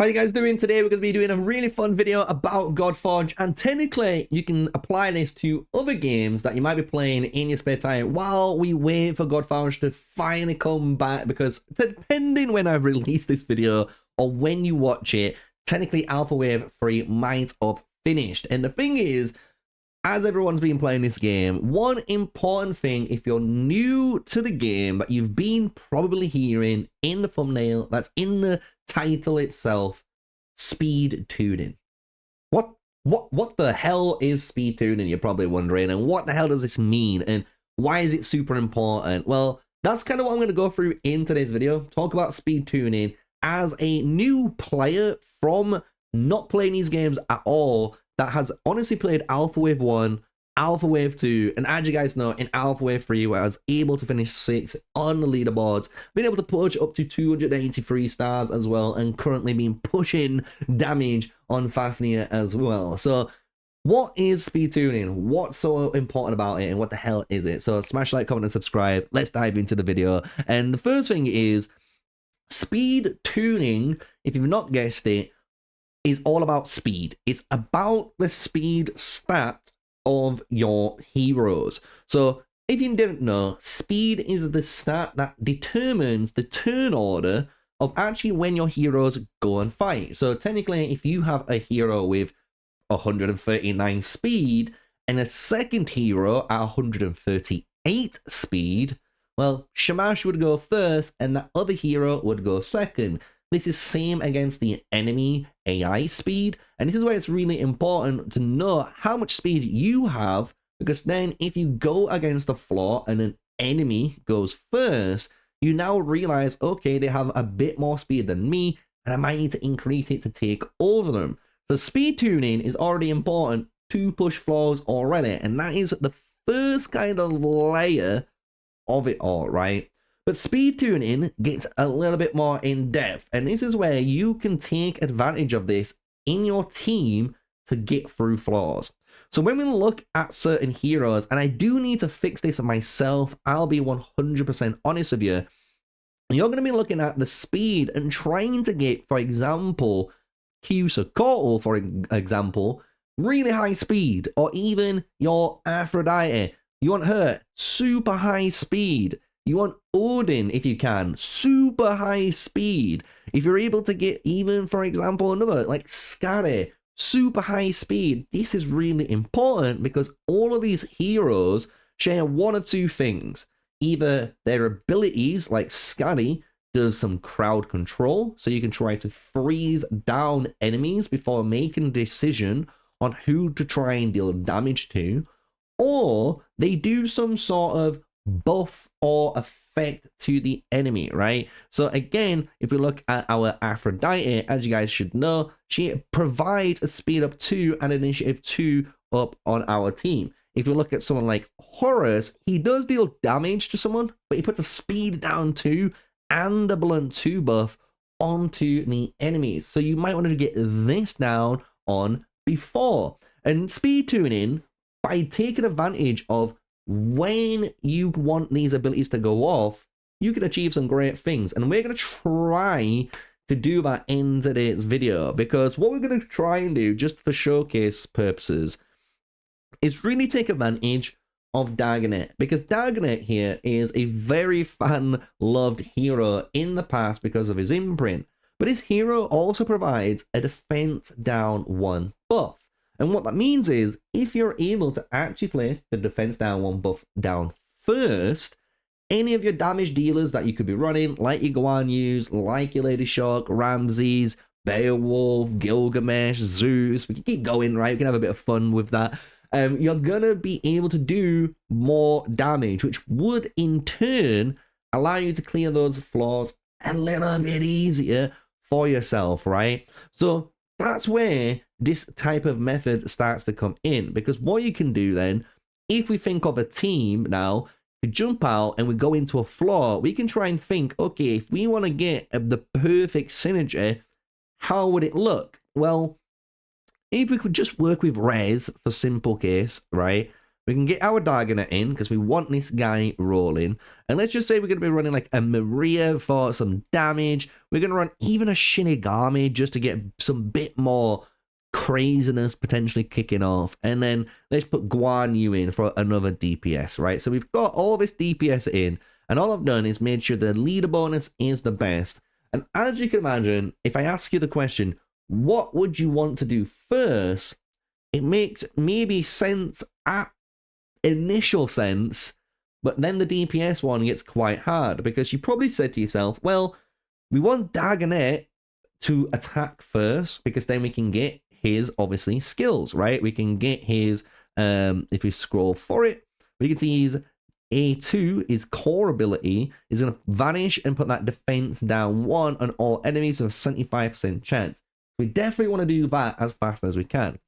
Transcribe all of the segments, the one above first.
How you guys doing? Today we're going to be doing a really fun video about Godforge, and technically you can apply this to other games that you might be playing in your spare time while we wait for Godforge to finally come back, because depending when I release this video or when you watch it, technically Alpha Wave 3 might have finished. And the thing is, as everyone's been playing this game, one important thing, if you're new to the game, but you've been probably hearing in the thumbnail, that's in the title itself, speed tuning. What the hell is speed tuning, you're probably wondering, and what the hell does this mean, and why is it super important? Well, that's kind of what I'm going to go through in today's video. Talk about speed tuning as a new player from not playing these games at all, that has honestly played Alpha Wave 1, Alpha Wave 2, and as you guys know, in Alpha Wave 3, where I was able to finish 6th on the leaderboards, been able to push up to 283 stars as well, and currently been pushing damage on Fafnir as well. So what is speed tuning? What's so important about it, and what the hell is it? So smash like, comment, and subscribe. Let's dive into the video. And the first thing is, speed tuning, if you've not guessed it, is all about speed. It's about the speed stat of your heroes. So if you didn't know, speed is the stat that determines the turn order of actually when your heroes go and fight. So technically, if you have a hero with 139 speed and a second hero at 138 speed, well, Shamash would go first and that other hero would go second. This is same against the enemy AI speed, and this is where it's really important to know how much speed you have, because then if you go against the floor and an enemy goes first, you now realize, okay, they have a bit more speed than me, and I might need to increase it to take over them. So speed tuning is already important to push floors already, and that is the first kind of layer of it all, right? But speed tuning gets a little bit more in depth, and this is where you can take advantage of this in your team to get through flaws. So when we look at certain heroes, and I do need to fix this myself, I'll be 100% honest with you, you're going to be looking at the speed and trying to get, for example, Q-Sokotel, for example, really high speed, or even your Aphrodite. You want her super high speed. You want Odin, if you can, super high speed. If you're able to get even, for example, another like Skadi, super high speed, this is really important because all of these heroes share one of two things. Either their abilities, like Skadi, does some crowd control, so you can try to freeze down enemies before making a decision on who to try and deal damage to, or they do some sort of buff or effect to the enemy, right? So again, if we look at our Aphrodite, as you guys should know, she provides a speed up 2 and initiative 2 up on our team. If you look at someone like Horus, he does deal damage to someone, but he puts a speed down 2 and a blunt 2 buff onto the enemies. So you might want to get this down on before. And speed tuning, by taking advantage of when you want these abilities to go off, you can achieve some great things, and we're going to try to do that in today's video, because what we're going to try and do, just for showcase purposes, is really take advantage of Dagonet, because Dagonet here is a very fan-loved hero in the past because of his imprint, but his hero also provides a defense down 1 buff. And what that means is, if you're able to actually place the defense down 1 buff down first, any of your damage dealers that you could be running, like your Guan Yus, like your Lady Shark, Ramses, Beowulf, Gilgamesh, Zeus, we can keep going, right? We can have a bit of fun with that. You're gonna be able to do more damage, which would in turn allow you to clear those flaws a little bit easier for yourself, right? So that's where this type of method starts to come in, because what you can do then, if we think of a team now, we jump out and we go into a flaw, we can try and think, okay, if we want to get the perfect synergy, how would it look? Well, if we could just work with res for simple case, right? We can get our Dagonet in because we want this guy rolling. And let's just say we're going to be running like a Maria for some damage. We're going to run even a Shinigami just to get some bit more craziness potentially kicking off. And then let's put Guan Yu in for another DPS, right? So we've got all this DPS in. And all I've done is made sure the leader bonus is the best. And as you can imagine, if I ask you the question, what would you want to do first? It makes maybe sense at initial sense, but then the DPS one gets quite hard because you probably said to yourself, well, we want Dagonet to attack first because then we can get his, obviously, skills, right? We can get his, if we scroll for it, we can see his A2, his core ability, is going to vanish and put that defense down 1 on all enemies with a 75% chance. We definitely want to do that as fast as we can.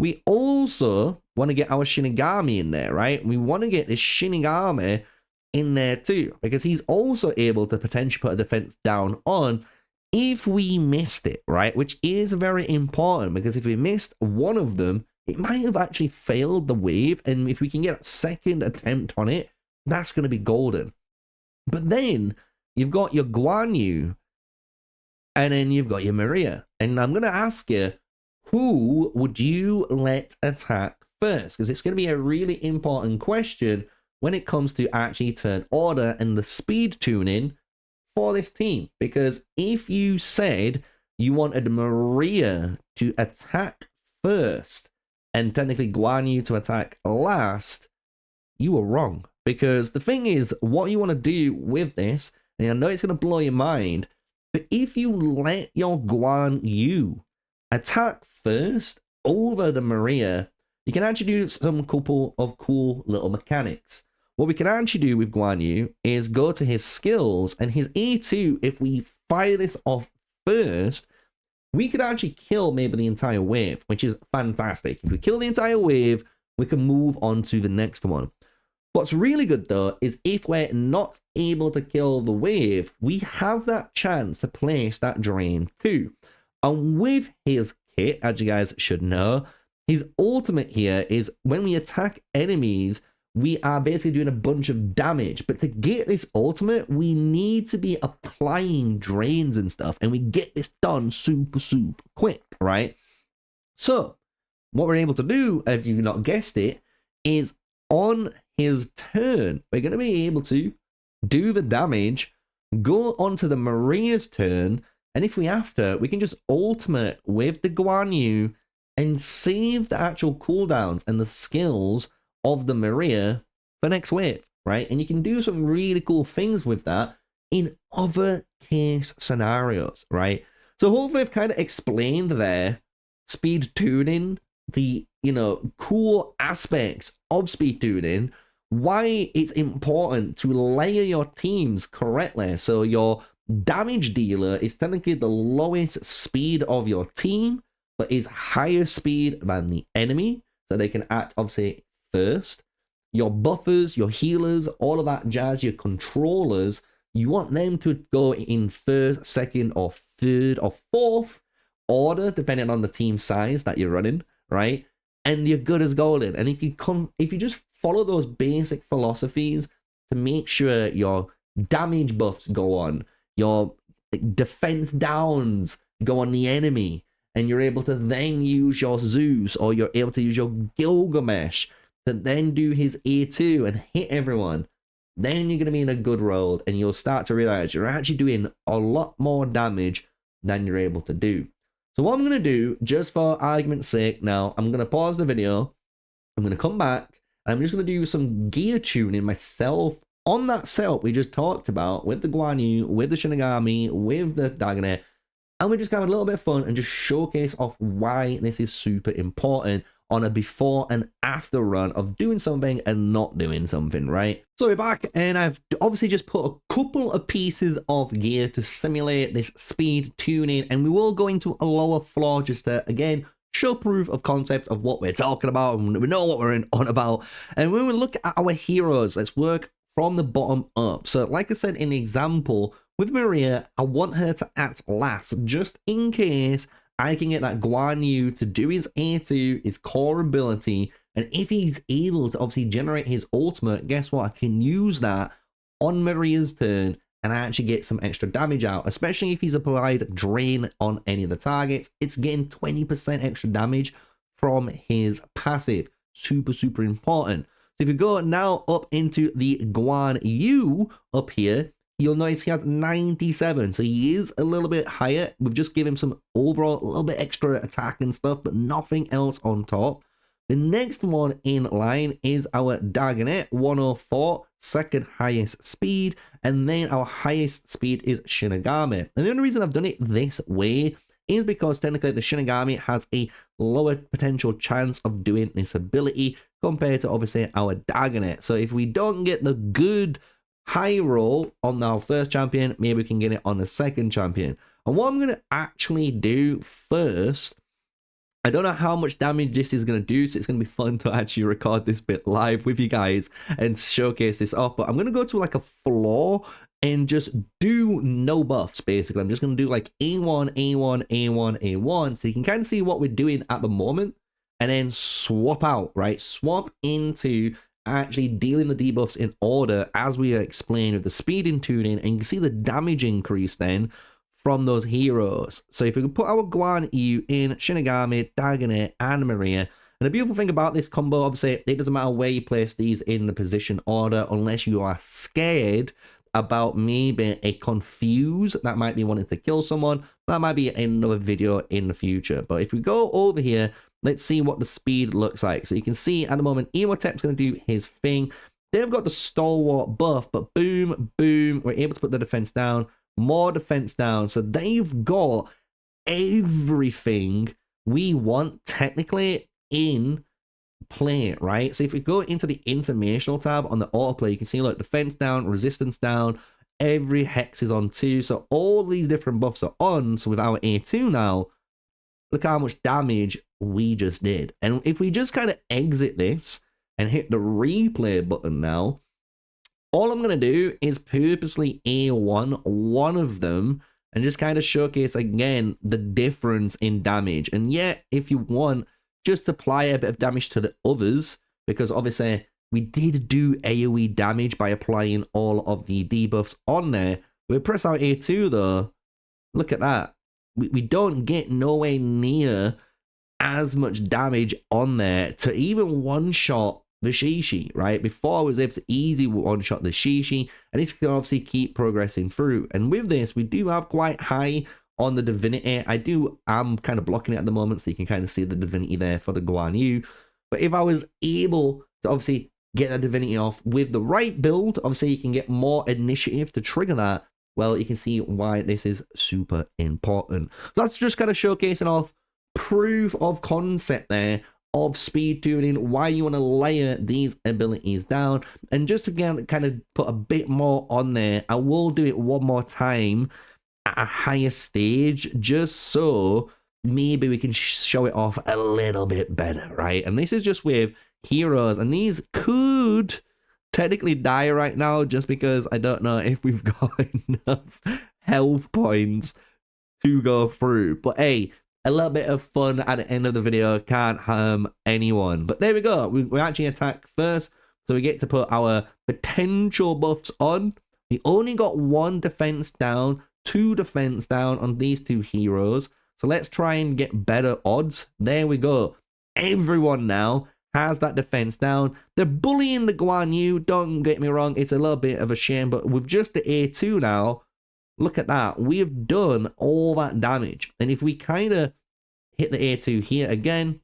We also want to get our Shinigami in there, right? We want to get this Shinigami in there too, because he's also able to potentially put a defense down on if we missed it, right? Which is very important, because if we missed one of them, it might have actually failed the wave, and if we can get a second attempt on it, that's going to be golden. But then you've got your Guan Yu, and then you've got your Maria. And I'm going to ask you, who would you let attack first? Because it's going to be a really important question when it comes to actually turn order and the speed tuning for this team. Because if you said you wanted Maria to attack first and technically Guan Yu to attack last, you were wrong. Because the thing is, what you want to do with this, and I know it's going to blow your mind, but if you let your Guan Yu attack first over the Maria, you can actually do some couple of cool little mechanics. What we can actually do with Guan Yu is go to his skills, and his A2, if we fire this off first, we could actually kill maybe the entire wave, which is fantastic. If we kill the entire wave, we can move on to the next one. What's really good though is if we're not able to kill the wave, we have that chance to place that drain too. And with his kit, as you guys should know, his ultimate here is when we attack enemies, we are basically doing a bunch of damage. But to get this ultimate, we need to be applying drains and stuff, and we get this done super quick, right? So what we're able to do, if you've not guessed it, is on his turn, we're going to be able to do the damage, go onto the Maria's turn, and if we have to, we can just ultimate with the Guan Yu and save the actual cooldowns and the skills of the Maria for next wave, right? And you can do some really cool things with that in other case scenarios, right? So hopefully I've kind of explained there speed tuning, the, you know, cool aspects of speed tuning, why it's important to layer your teams correctly. So your damage dealer is technically the lowest speed of your team, but is higher speed than the enemy, so they can act obviously first. Your buffers, your healers, all of that jazz, your controllers, you want them to go in first, second, or third, or fourth order, depending on the team size that you're running, right? And you're good as golden. And if you just follow those basic philosophies to make sure your damage buffs go on, your defense downs go on the enemy, and you're able to then use your Zeus, or you're able to use your Gilgamesh to then do his A2 and hit everyone, then you're going to be in a good road, and you'll start to realize you're actually doing a lot more damage than you're able to do. So what I'm going to do, just for argument's sake now, I'm going to pause the video, I'm going to come back, and I'm just going to do some gear tuning myself on that setup we just talked about with the Guan Yu, with the Shinigami, with the Dagonet, and we're just going to have a little bit of fun and just showcase off why this is super important on a before and after run of doing something and not doing something, right? So we're back, and I've obviously just put a couple of pieces of gear to simulate this speed tuning, and we will go into a lower floor just to, again, show proof of concept of what we're talking about, and we know what we're on about. And when we look at our heroes, let's work from the bottom up. So like I said in the example, with Maria, I want her to act last, just in case I can get that Guan Yu to do his A2, his core ability, And if he's able to obviously generate his ultimate, guess what? I can use that on Maria's turn and actually get some extra damage out, especially if he's applied Drain on any of the targets. It's getting 20% extra damage from his passive. Super, super important. So if you go now up into the Guan Yu up here, you'll notice he has 97. So he is a little bit higher. We've just given him some overall, a little bit extra attack and stuff, but nothing else on top. The next one in line is our Dagonet, 104, second highest speed, and then our highest speed is Shinigami. And the only reason I've done it this way is because technically the Shinigami has a lower potential chance of doing this ability compared to obviously our Dagonet. So if we don't get the good high roll on our first champion, maybe we can get it on the second champion. And what I'm going to actually do first, I don't know how much damage this is going to do, so it's going to be fun to actually record this bit live with you guys and showcase this off. But I'm going to go to like a floor and just do no buffs, basically. I'm just going to do like A1, A1, A1, A1, so you can kind of see what we're doing at the moment, and then swap out, right? Swap into actually dealing the debuffs in order as we explained with the speed and tuning, and you can see the damage increase then from those heroes. So if we can put our Guan Yu in Shinigami, Dagonet, and Maria, and the beautiful thing about this combo, obviously, it doesn't matter where you place these in the position order unless you are scared about maybe a confuse that might be wanting to kill someone. That might be another video in the future. But if we go over here, let's see what the speed looks like. So you can see at the moment, Emotep's going to do his thing. They've got the stalwart buff, but boom, boom, we're able to put the defense down, more defense down. So they've got everything we want technically in play, right? So if we go into the informational tab on the autoplay, you can see, look, defense down, resistance down, every hex is on 2. So all these different buffs are on. So with our A2 now, look how much damage we just did. And if we just kind of exit this and hit the replay button now, all I'm going to do is purposely A1 one of them and just kind of showcase again the difference in damage. And yet, if you want, just apply a bit of damage to the others, because obviously we did do AoE damage by applying all of the debuffs on there. We press our A2 though, look at that. We don't get nowhere near as much damage on there to even one-shot the Shishi, right? Before I was able to easily one-shot the Shishi, and this can obviously keep progressing through. And with this, we do have quite high on the divinity. I'm kind of blocking it at the moment, so you can kind of see the divinity there for the Guan Yu. But if I was able to obviously get that divinity off with the right build, obviously you can get more initiative to trigger that. Well, you can see why this is super important. So that's just kind of showcasing off proof of concept there of speed tuning, why you want to layer these abilities down. And just again, kind of put a bit more on there, I will do it one more time at a higher stage, just so maybe we can show it off a little bit better, right? And this is just with heroes, and these could technically die right now just because I don't know if we've got enough health points to go through. But hey, a little bit of fun at the end of the video can't harm anyone. But there we go, we actually attack first, so we get to put our potential buffs on. We only got 1 defense down, 2 defense down on these 2 heroes, so let's try and get better odds. There we go, everyone now has that defense down. They're bullying the Guan Yu, don't get me wrong, it's a little bit of a shame, but with just the A2 now, look at that, we've done all that damage. And if we kind of hit the A2 here again,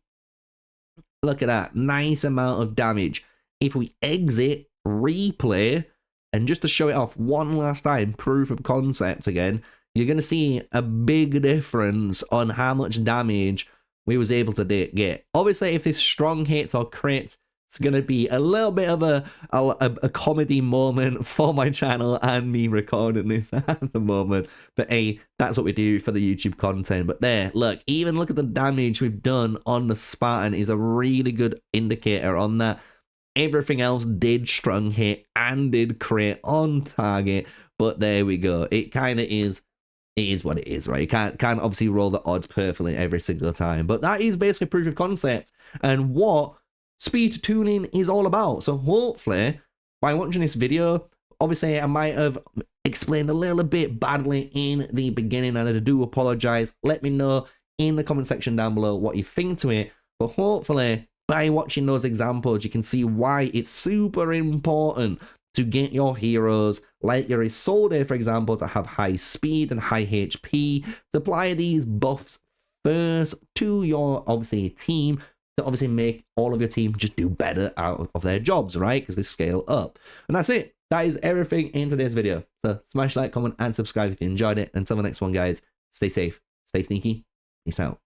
look at that, nice amount of damage. If we exit, replay, and just to show it off one last time, proof of concept again, you're going to see a big difference on how much damage we was able to get. Obviously, if this strong hits or crits, it's going to be a little bit of a comedy moment for my channel and me recording this at the moment. But hey, that's what we do for the YouTube content. But there, look, even look at the damage we've done on the Spartan is a really good indicator on that. Everything else did strong hit and did crit on target. But there we go. It kind of is. It is what it is, right? You can't obviously roll the odds perfectly every single time. But that is basically proof of concept. And what speed tuning is all about. So hopefully, by watching this video, obviously I might have explained a little bit badly in the beginning, and I do apologize. Let me know in the comment section down below what you think to it. But hopefully, by watching those examples, you can see why it's super important to get your heroes, like your Isolde, for example, to have high speed and high HP, to apply these buffs first to your, obviously, team, to obviously make all of your team just do better out of their jobs, right? Because they scale up. And that's it. That is everything in today's video. So smash like, comment, and subscribe if you enjoyed it. Until the next one, guys, stay safe, stay sneaky. Peace out.